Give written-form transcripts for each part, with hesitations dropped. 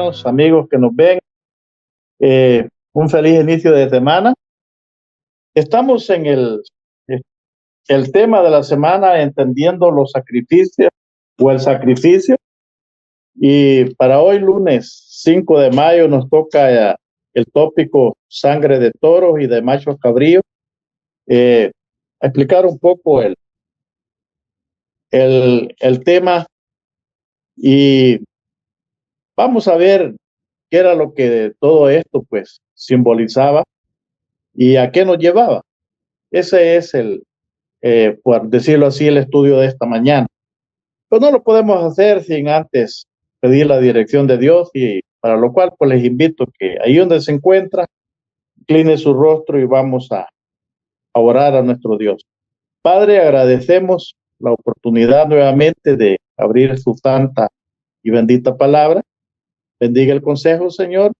hermanos, amigos que nos ven. Un feliz inicio de semana. Estamos en el tema de la semana, entendiendo los sacrificios o el sacrificio. Y para hoy, lunes 5 de mayo, nos toca el tópico sangre de toros y de machos cabríos. Explicar un poco el tema y vamos a ver qué era lo que todo esto pues simbolizaba y a qué nos llevaba. Ese es por decirlo así, el estudio de esta mañana. Pero no lo podemos hacer sin antes pedir la dirección de Dios, y para lo cual pues les invito que ahí donde se encuentra, incline su rostro y vamos a orar a nuestro Dios. Padre, agradecemos la oportunidad nuevamente de abrir su santa y bendita palabra. Bendiga el consejo, Señor,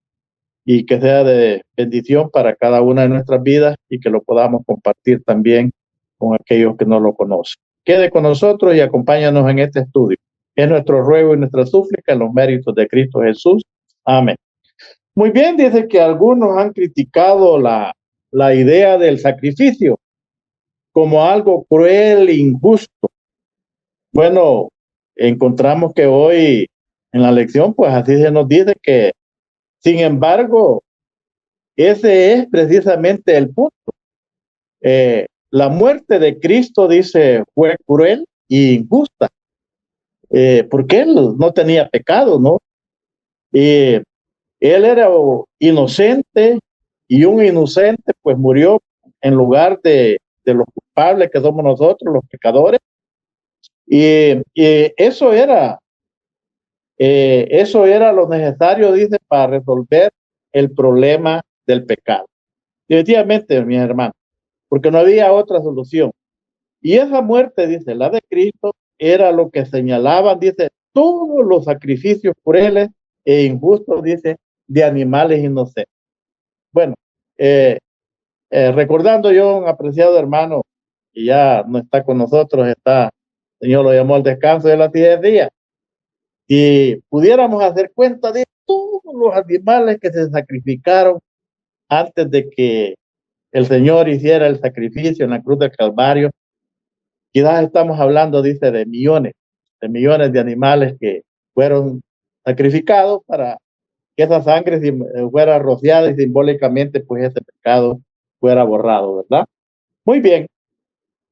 y que sea de bendición para cada una de nuestras vidas y que lo podamos compartir también con aquellos que no lo conocen. Quede con nosotros y acompáñanos en este estudio. Es nuestro ruego y nuestra súplica en los méritos de Cristo Jesús. Amén. Muy bien, dice que algunos han criticado la idea del sacrificio como algo cruel e injusto. Bueno, encontramos que hoy en la lección, pues así se nos dice que, sin embargo, ese es precisamente el punto. La muerte de Cristo, dice, fue cruel e injusta, porque él no tenía pecado, ¿no? Él era inocente, y un inocente pues murió en lugar de los culpables que somos nosotros, los pecadores. Y eso era lo necesario, dice, para resolver el problema del pecado. Definitivamente, mis hermanos, porque no había otra solución. Y esa muerte, dice, la de Cristo, era lo que señalaban, dice, todos los sacrificios crueles e injustos, dice, de animales inocentes. Bueno, recordando yo un apreciado hermano que ya no está con nosotros, el Señor lo llamó al descanso de la tierra, y pudiéramos hacer cuenta de todos los animales que se sacrificaron antes de que el Señor hiciera el sacrificio en la cruz del Calvario. Quizás estamos hablando, dice, de millones de animales que fueron sacrificados para que esa sangre fuera rociada y simbólicamente pues ese pecado fuera borrado, ¿verdad? Muy bien.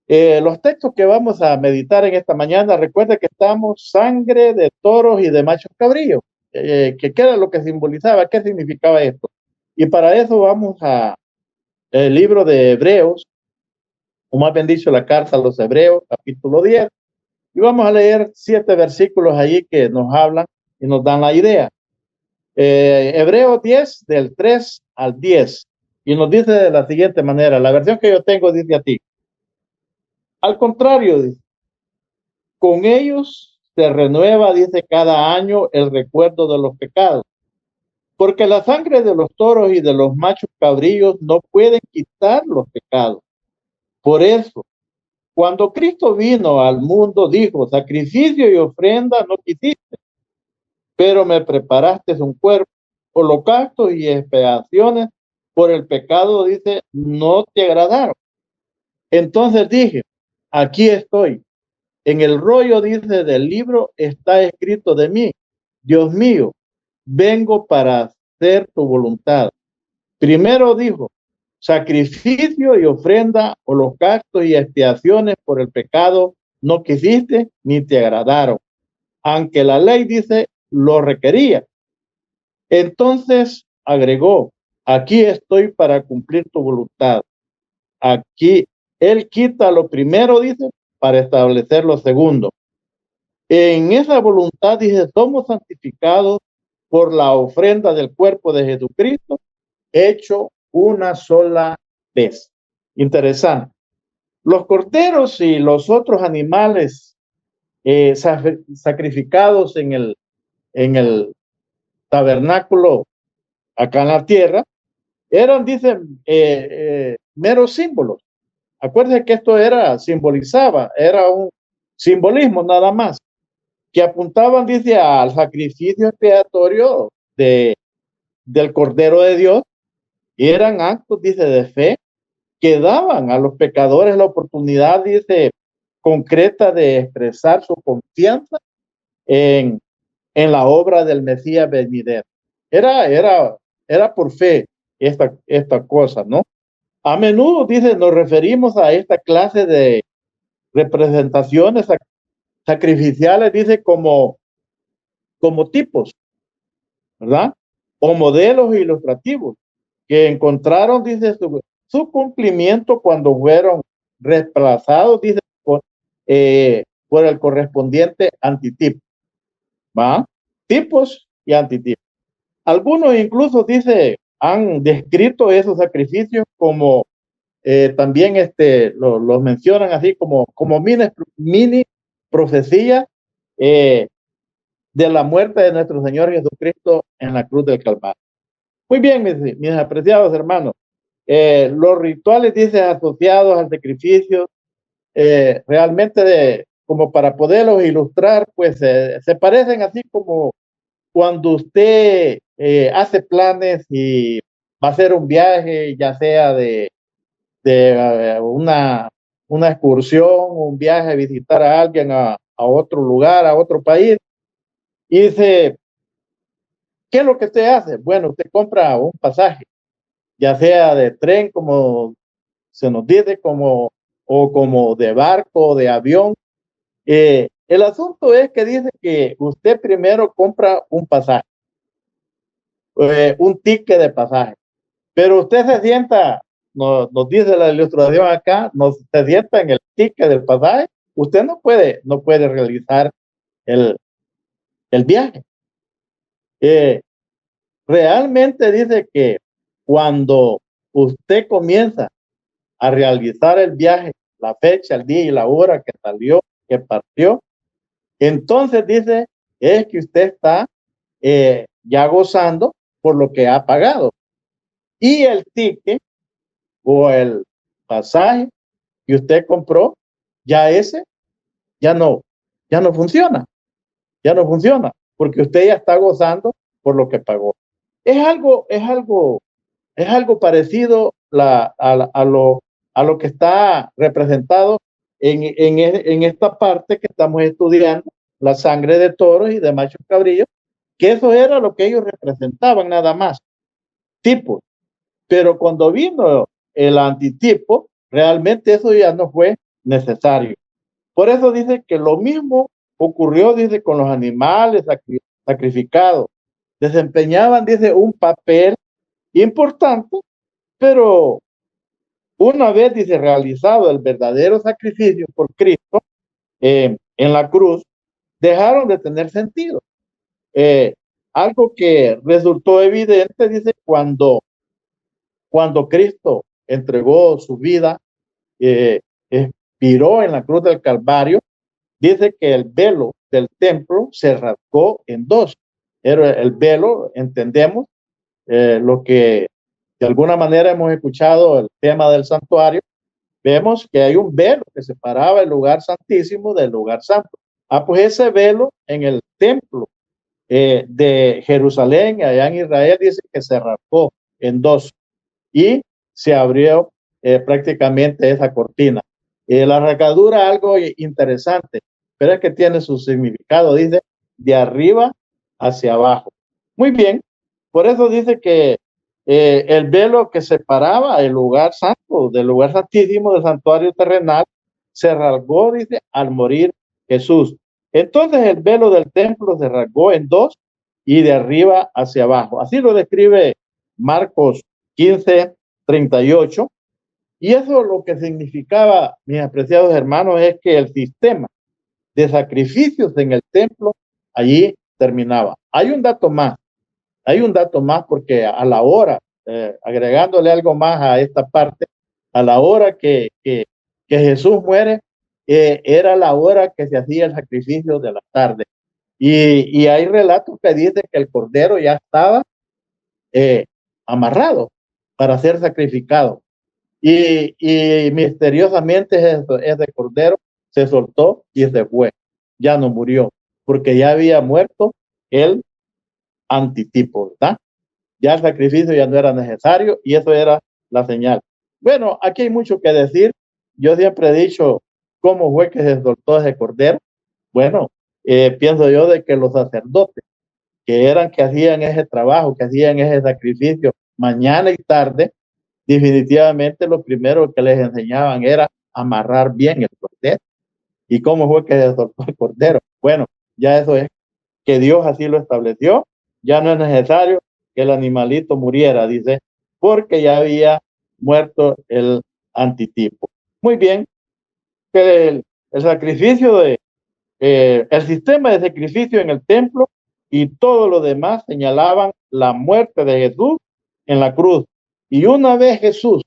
Los textos que vamos a meditar en esta mañana, recuerda que estamos sangre de toros y de machos cabríos, que qué era lo que simbolizaba, qué significaba esto. Y para eso vamos a el libro de Hebreos, o más bien dicho, la carta a los Hebreos, capítulo 10, y vamos a leer 7 versículos allí que nos hablan y nos dan la idea. Hebreos 10, del 3 al 10, y nos dice de la siguiente manera, la versión que yo tengo dice a ti: al contrario, dice, con ellos se renueva, dice, cada año el recuerdo de los pecados, porque la sangre de los toros y de los machos cabrillos no pueden quitar los pecados. Por eso, cuando Cristo vino al mundo, dijo, sacrificio y ofrenda no quisiste, pero me preparaste un cuerpo, holocaustos y expiaciones por el pecado, dice, no te agradaron. Entonces dije, aquí estoy. En el rollo, dice, del libro está escrito de mí, Dios mío, vengo para hacer tu voluntad. Primero dijo, sacrificio y ofrenda, holocaustos y expiaciones por el pecado no quisiste ni te agradaron, aunque la ley, dice, lo requería. Entonces agregó, aquí estoy para cumplir tu voluntad. Aquí él quita lo primero, dice, para establecer lo segundo. En esa voluntad, dice, somos santificados por la ofrenda del cuerpo de Jesucristo, hecho una sola vez. Interesante. Los corderos y los otros animales sacrificados en el tabernáculo acá en la tierra eran, dicen, meros símbolos. Acuérdense que esto era un simbolismo nada más, que apuntaban, dice, al sacrificio expiatorio del Cordero de Dios, y eran actos, dice, de fe que daban a los pecadores la oportunidad, dice, concreta de expresar su confianza en, en la obra del Mesías venidero. Era por fe esta cosa, ¿no? A menudo, dice, nos referimos a esta clase de representaciones sacrificiales, dice, como tipos, ¿verdad? O modelos ilustrativos que encontraron, dice, su cumplimiento cuando fueron reemplazados, dice, por el correspondiente antitipo, ¿va? Tipos y antitipos. Algunos incluso, dice, han descrito esos sacrificios como también los mencionan así como mini profecía eh, de la muerte de nuestro Señor Jesucristo en la cruz del Calvario. Muy bien, mis apreciados hermanos. Los rituales, dice, asociados al sacrificio, realmente como para poderlos ilustrar, pues se parecen así como cuando usted hace planes y va a hacer un viaje, ya sea de una excursión, un viaje a visitar a alguien a otro lugar, a otro país, y dice, ¿qué es lo que usted hace? Bueno, usted compra un pasaje, ya sea de tren, como se nos dice, o como de barco, de avión. El asunto es que dice que usted primero compra un pasaje, un ticket de pasaje, pero usted se sienta, nos dice la ilustración acá, se sienta en el ticket del pasaje, usted no puede realizar el viaje. Realmente dice que cuando usted comienza a realizar el viaje, la fecha, el día y la hora que salió, que partió, entonces dice, es que usted está ya gozando por lo que ha pagado. Y el ticket o el pasaje que usted compró, ya ese ya no funciona, porque usted ya está gozando por lo que pagó. Es algo parecido a lo que está representado en esta parte que estamos estudiando, la sangre de toros y de machos cabrillos, que eso era lo que ellos representaban nada más, tipos. Pero cuando vino el antitipo, realmente eso ya no fue necesario. Por eso dice que lo mismo ocurrió, dice, con los animales sacrificados. Desempeñaban, dice, un papel importante, pero una vez, dice, realizado el verdadero sacrificio por Cristo en la cruz, dejaron de tener sentido. Eh, Algo que resultó evidente, dice, cuando Cristo entregó su vida, expiró en la cruz del Calvario, dice que el velo del templo se rasgó en dos. Era el velo, entendemos, lo que de alguna manera hemos escuchado el tema del santuario, vemos que hay un velo que separaba el lugar santísimo del lugar santo. Pues ese velo en el templo de Jerusalén, allá en Israel, dice que se rasgó en dos y se abrió prácticamente esa cortina. La rasgadura, algo interesante, pero es que tiene su significado, dice, de arriba hacia abajo. Muy bien, por eso dice que el velo que separaba el lugar santo del lugar santísimo del santuario terrenal se rasgó, dice, al morir Jesús. Entonces el velo del templo se rasgó en dos y de arriba hacia abajo. Así lo describe Marcos 15:38. Y eso lo que significaba, mis apreciados hermanos, es que el sistema de sacrificios en el templo allí terminaba. Hay un dato más porque a la hora, agregándole algo más a esta parte, a la hora que Jesús muere, era la hora que se hacía el sacrificio de la tarde. Y hay relatos que dicen que el cordero ya estaba amarrado para ser sacrificado. Y misteriosamente ese cordero se soltó y se fue. Ya no murió, porque ya había muerto el antitipo, ¿verdad? Ya el sacrificio ya no era necesario y eso era la señal. Bueno, aquí hay mucho que decir. Yo siempre he dicho cómo fue que se soltó ese cordero. Bueno, pienso yo de que los sacerdotes que hacían ese trabajo, que hacían ese sacrificio mañana y tarde, definitivamente lo primero que les enseñaban era amarrar bien el cordero. ¿Y cómo fue que se soltó el cordero? Bueno, ya eso es que Dios así lo estableció. Ya no es necesario que el animalito muriera, dice, porque ya había muerto el antitipo. Muy bien, que el sacrificio el sistema de sacrificio en el templo y todo lo demás señalaban la muerte de Jesús en la cruz. Y una vez Jesús,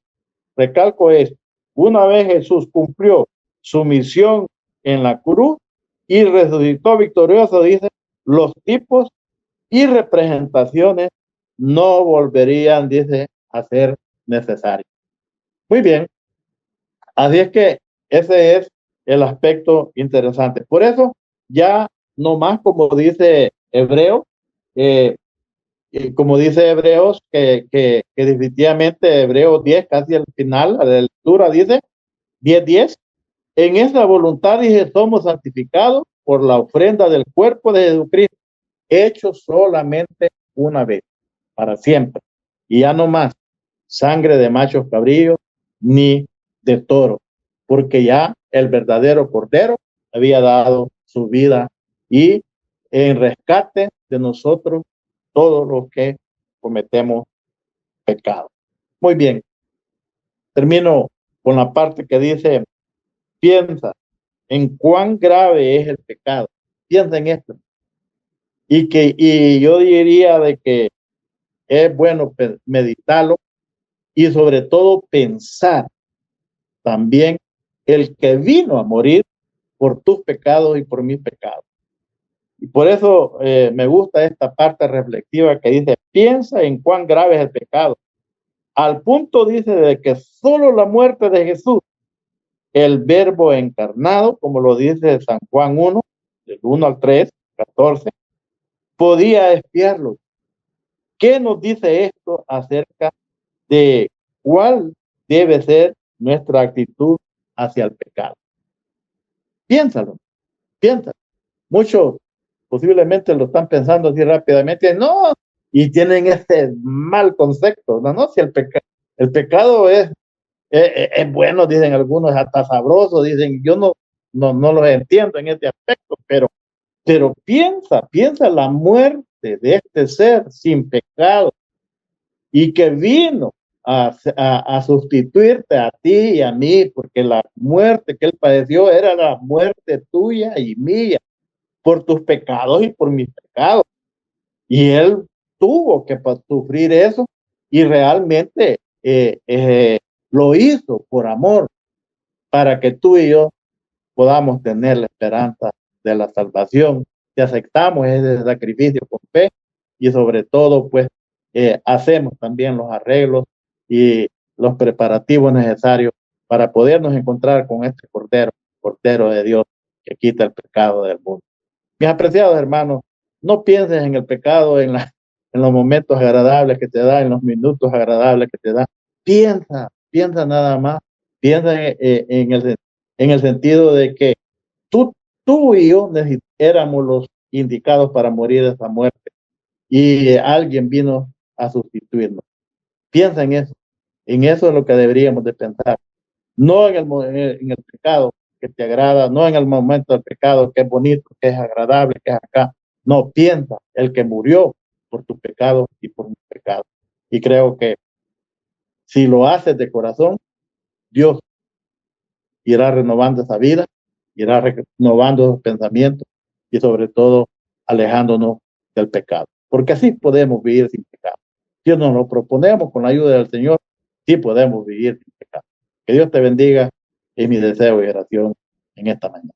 recalco esto, una vez Jesús cumplió su misión en la cruz y resucitó victorioso, dice, los tipos y representaciones no volverían, dice, a ser necesarios. Muy bien, así es que ese es el aspecto interesante. Por eso, ya no más como dice Hebreo, como dice Hebreos, que definitivamente Hebreos 10, casi al final, la lectura dice 10:10, en esa voluntad, dije, somos santificados por la ofrenda del cuerpo de Jesucristo, hecho solamente una vez, para siempre. Y ya no más sangre de machos cabríos ni de toro, porque ya el verdadero Cordero había dado su vida y en rescate de nosotros todos los que cometemos pecado. Muy bien, termino con la parte que dice, piensa en cuán grave es el pecado. Piensa en esto. Y yo diría de que es bueno meditarlo y sobre todo pensar también el que vino a morir por tus pecados y por mis pecados. Y por eso me gusta esta parte reflexiva que dice, piensa en cuán grave es el pecado. Al punto dice de que solo la muerte de Jesús, el verbo encarnado, como lo dice San Juan 1, del 1 al 3, 14, podía expiarlo. ¿Qué nos dice esto acerca de cuál debe ser nuestra actitud hacia el pecado? Piénsalo, piénsalo. Muchos posiblemente lo están pensando así rápidamente, no, y tienen ese mal concepto, no, si el pecado es bueno, dicen algunos, hasta sabroso, dicen, yo no lo entiendo en este aspecto, pero piensa la muerte de este ser sin pecado y que vino a sustituirte a ti y a mí, porque la muerte que él padeció era la muerte tuya y mía, por tus pecados y por mis pecados. Y él tuvo que sufrir eso y realmente lo hizo por amor, para que tú y yo podamos tener la esperanza de la salvación, si aceptamos ese sacrificio con fe y sobre todo pues hacemos también los arreglos y los preparativos necesarios para podernos encontrar con este Cordero de Dios que quita el pecado del mundo. Mis apreciados hermanos, no pienses en el pecado en los momentos agradables que te da, en los minutos agradables que te da. Piensa nada más, piensa en el sentido de que tú, tú y yo éramos los indicados para morir esa muerte y alguien vino a sustituirnos. Piensa en eso es lo que deberíamos de pensar, no en el pecado que te agrada, no en el momento del pecado que es bonito, que es agradable, que es acá. No, piensa el que murió por tu pecado y por mi pecado. Y creo que si lo haces de corazón, Dios irá renovando esa vida, irá renovando esos pensamientos y sobre todo alejándonos del pecado. Porque así podemos vivir sin pecado. Si nos lo proponemos con la ayuda del Señor, sí podemos vivir sin pecado. Que Dios te bendiga, es mi deseo y oración en esta mañana.